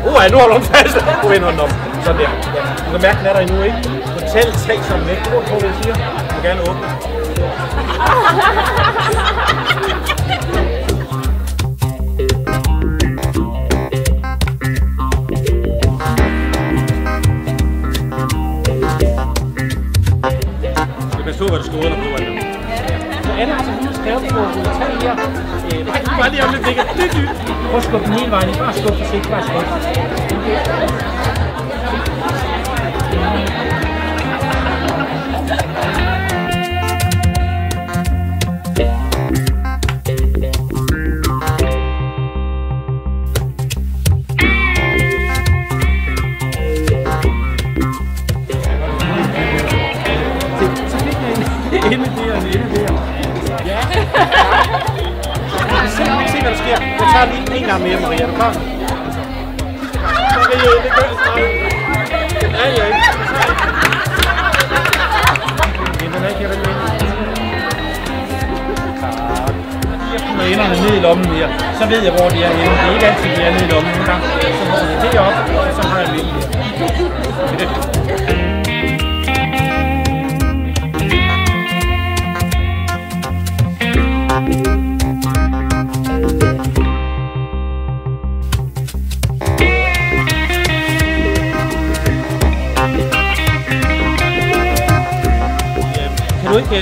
Nu holder hun fast. Nu vender hun op. Sådan der. Ja. Du kan mærke, den er der endnu, ikke? Hotel 3 som væk. Du tror, hvad jeg siger. Du vil gerne åbne. Du skal passe på, hvad du skal under på, Anna. Så Anna har så lige skrevet på hotel her. Bare lige om lidt blikket. Prøv at skubbe den hele vejen. Bare skubbe forsigtigt. Bare skubbe. Ja. Se hvad der sker. Jeg tager lige en gang mere, Maria. Er du klar? Maria, det gør jeg snart. Den er jeg ikke. Den er ikke her. Tak. Jeg putter enderne ned i lommen her. Så ved jeg, hvor de er henne. Det er ikke altid, de er nede i lommen. Så holder jeg det op, og så har jeg det her.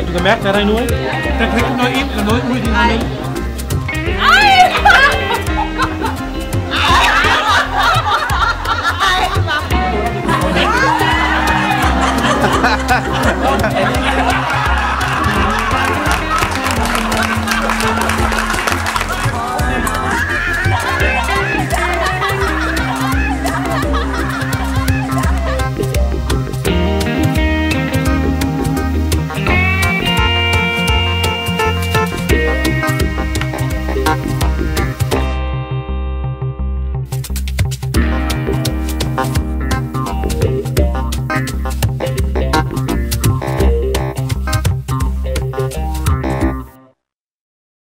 Du kan mærke, hvad der er endnu, ikke? Der kan ikke noget ind eller noget ud i din hånd. Ej!